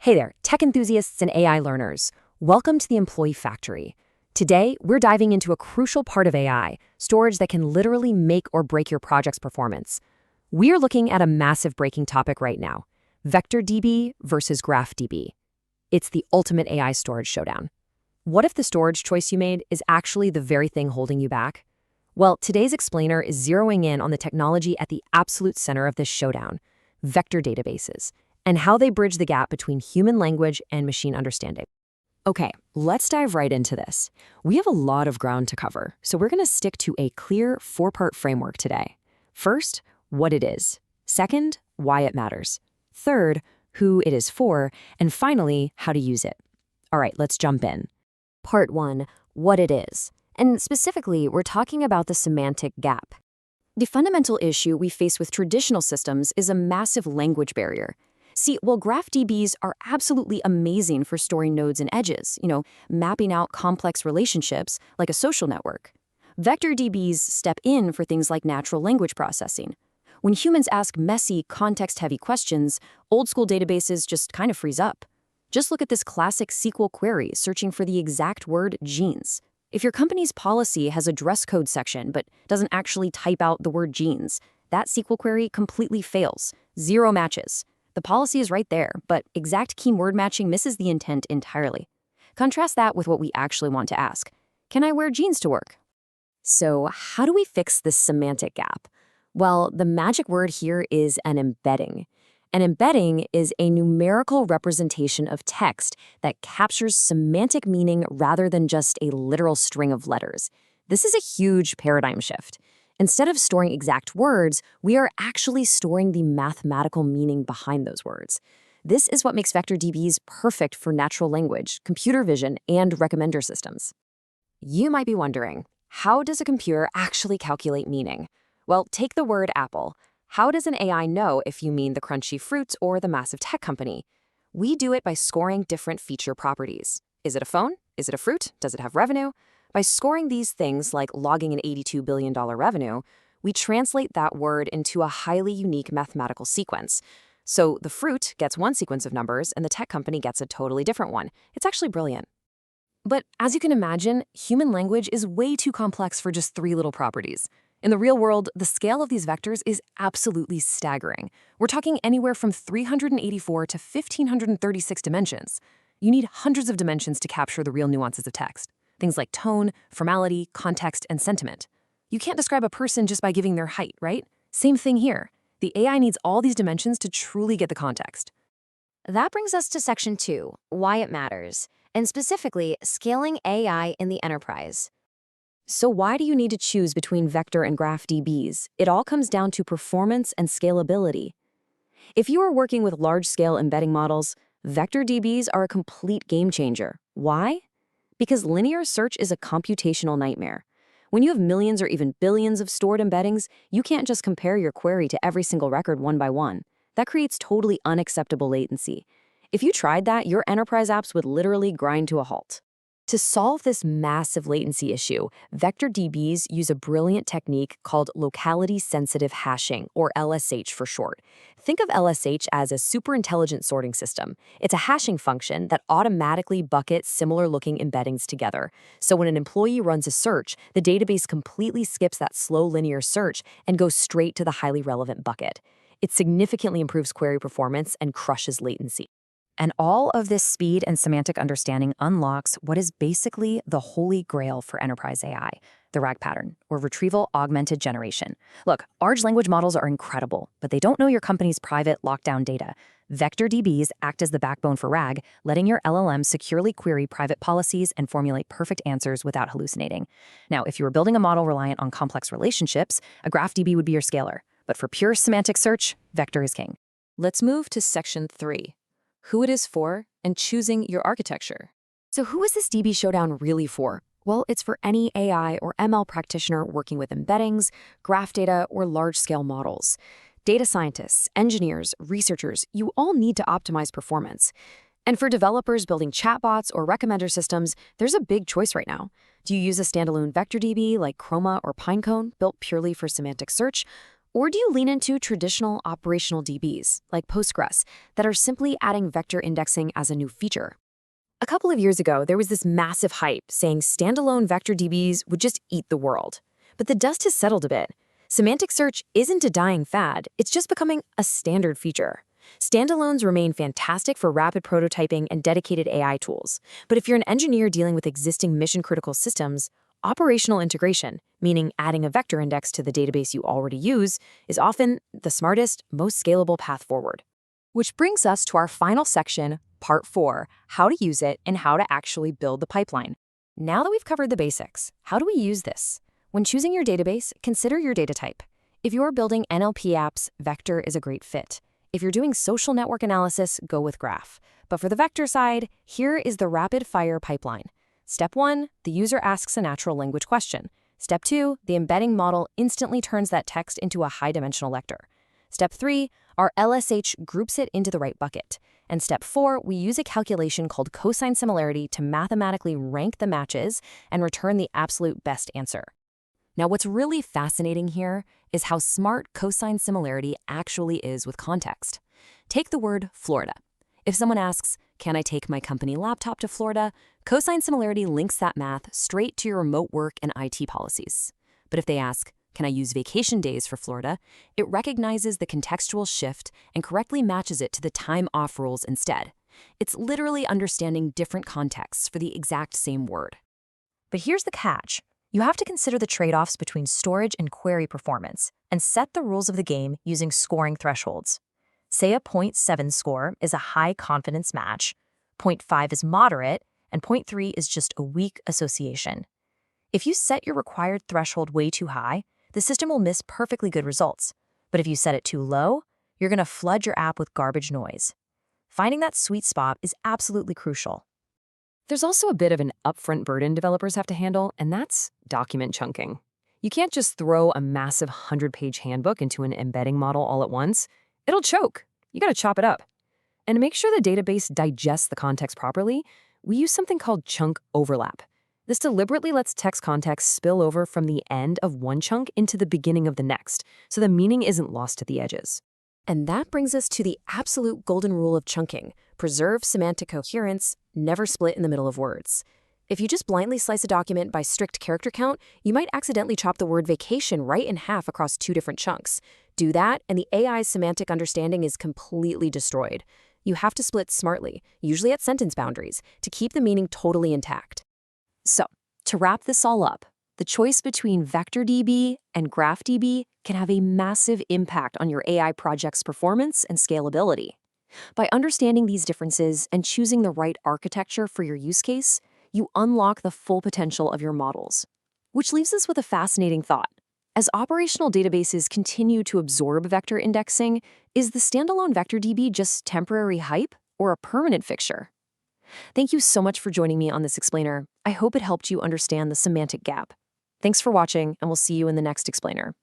Hey there, tech enthusiasts and AI learners. Welcome to the Employee Factory. Today, we're diving into a crucial part of AI, storage that can literally make or break your project's performance. We are looking at a massive breaking topic right now, VectorDB versus GraphDB. It's the ultimate AI storage showdown. What if the storage choice you made is actually the very thing holding you back? Well, today's explainer is zeroing in on the technology at the absolute center of this showdown, vector databases, and how they bridge the gap between human language and machine understanding. Okay, let's dive right into this. We have a lot of ground to cover, so we're going to stick to a clear four-part framework today. First, what it is. Second, why it matters. Third, who it is for. And finally, how to use it. All right, let's jump in. Part 1, what it is. And specifically, we're talking about the semantic gap. The fundamental issue we face with traditional systems is a massive language barrier. See, while GraphDBs are absolutely amazing for storing nodes and edges, mapping out complex relationships like a social network, VectorDBs step in for things like natural language processing. When humans ask messy, context-heavy questions, old-school databases just kind of freeze up. Just look at this classic SQL query searching for the exact word jeans. If your company's policy has a dress code section but doesn't actually type out the word jeans, that SQL query completely fails. 0 matches. The policy is right there, but exact keyword matching misses the intent entirely. Contrast that with what we actually want to ask. Can I wear jeans to work? So how do we fix this semantic gap? Well, the magic word here is an embedding. An embedding is a numerical representation of text that captures semantic meaning rather than just a literal string of letters. This is a huge paradigm shift. Instead of storing exact words, we are actually storing the mathematical meaning behind those words. This is what makes VectorDBs perfect for natural language, computer vision, and recommender systems. You might be wondering, how does a computer actually calculate meaning? Well, take the word apple. How does an AI know if you mean the crunchy fruits or the massive tech company? We do it by scoring different feature properties. Is it a phone? Is it a fruit? Does it have revenue? By scoring these things like logging an $82 billion revenue, we translate that word into a highly unique mathematical sequence. So the fruit gets one sequence of numbers and the tech company gets a totally different one. It's actually brilliant. But as you can imagine, human language is way too complex for just 3 little properties. In the real world, the scale of these vectors is absolutely staggering. We're talking anywhere from 384 to 1,536 dimensions. You need hundreds of dimensions to capture the real nuances of text. Things like tone, formality, context, and sentiment. You can't describe a person just by giving their height, right? Same thing here. The AI needs all these dimensions to truly get the context. That brings us to Section 2, why it matters, and specifically, scaling AI in the enterprise. So why do you need to choose between vector and GraphDBs? It all comes down to performance and scalability. If you are working with large-scale embedding models, VectorDBs are a complete game changer. Why? Because linear search is a computational nightmare. When you have millions or even billions of stored embeddings, you can't just compare your query to every single record one by one. That creates totally unacceptable latency. If you tried that, your enterprise apps would literally grind to a halt. To solve this massive latency issue, VectorDBs use a brilliant technique called locality-sensitive hashing, or LSH for short. Think of LSH as a super-intelligent sorting system. It's a hashing function that automatically buckets similar-looking embeddings together. So when an employee runs a search, the database completely skips that slow linear search and goes straight to the highly relevant bucket. It significantly improves query performance and crushes latency. And all of this speed and semantic understanding unlocks what is basically the holy grail for enterprise AI, the RAG pattern, or retrieval augmented generation. Look, large language models are incredible, but they don't know your company's private lockdown data. VectorDBs act as the backbone for RAG, letting your LLM securely query private policies and formulate perfect answers without hallucinating. Now, if you were building a model reliant on complex relationships, a GraphDB would be your scaler. But for pure semantic search, Vector is king. Let's move to Section 3. Who it is for, and choosing your architecture. So who is this DB Showdown really for? Well, it's for any AI or ML practitioner working with embeddings, graph data, or large-scale models. Data scientists, engineers, researchers, you all need to optimize performance. And for developers building chatbots or recommender systems, there's a big choice right now. Do you use a standalone VectorDB like Chroma or Pinecone, built purely for semantic search? Or do you lean into traditional operational DBs, like Postgres, that are simply adding vector indexing as a new feature? A couple of years ago, there was this massive hype saying standalone vector DBs would just eat the world. But the dust has settled a bit. Semantic search isn't a dying fad, it's just becoming a standard feature. Standalones remain fantastic for rapid prototyping and dedicated AI tools. But if you're an engineer dealing with existing mission-critical systems, operational integration, meaning adding a vector index to the database you already use, is often the smartest, most scalable path forward. Which brings us to our final section, Part 4, how to use it and how to actually build the pipeline. Now that we've covered the basics, how do we use this? When choosing your database, consider your data type. If you're building NLP apps, vector is a great fit. If you're doing social network analysis, go with graph. But for the vector side, here is the rapid-fire pipeline. Step 1, the user asks a natural language question. Step 2, the embedding model instantly turns that text into a high-dimensional vector. Step 3, our LSH groups it into the right bucket. And step 4, we use a calculation called cosine similarity to mathematically rank the matches and return the absolute best answer. Now, what's really fascinating here is how smart cosine similarity actually is with context. Take the word Florida. If someone asks, "Can I take my company laptop to Florida?" cosine similarity links that math straight to your remote work and IT policies. But if they ask, "Can I use vacation days for Florida?" it recognizes the contextual shift and correctly matches it to the time off rules instead. It's literally understanding different contexts for the exact same word. But here's the catch. You have to consider the trade-offs between storage and query performance and set the rules of the game using scoring thresholds. Say a 0.7 score is a high confidence match, 0.5 is moderate, and 0.3 is just a weak association. If you set your required threshold way too high, the system will miss perfectly good results. But if you set it too low, you're going to flood your app with garbage noise. Finding that sweet spot is absolutely crucial. There's also a bit of an upfront burden developers have to handle, and that's document chunking. You can't just throw a massive 100-page handbook into an embedding model all at once. It'll choke. You gotta chop it up. And to make sure the database digests the context properly, we use something called chunk overlap. This deliberately lets text context spill over from the end of one chunk into the beginning of the next, so the meaning isn't lost at the edges. And that brings us to the absolute golden rule of chunking. Preserve semantic coherence, never split in the middle of words. If you just blindly slice a document by strict character count, you might accidentally chop the word vacation right in half across two different chunks. Do that, and the AI's semantic understanding is completely destroyed. You have to split smartly, usually at sentence boundaries, to keep the meaning totally intact. So, to wrap this all up, the choice between VectorDB and GraphDB can have a massive impact on your AI project's performance and scalability. By understanding these differences and choosing the right architecture for your use case, you unlock the full potential of your models. Which leaves us with a fascinating thought. As operational databases continue to absorb vector indexing, is the standalone VectorDB just temporary hype or a permanent fixture? Thank you so much for joining me on this explainer. I hope it helped you understand the semantic gap. Thanks for watching, and we'll see you in the next explainer.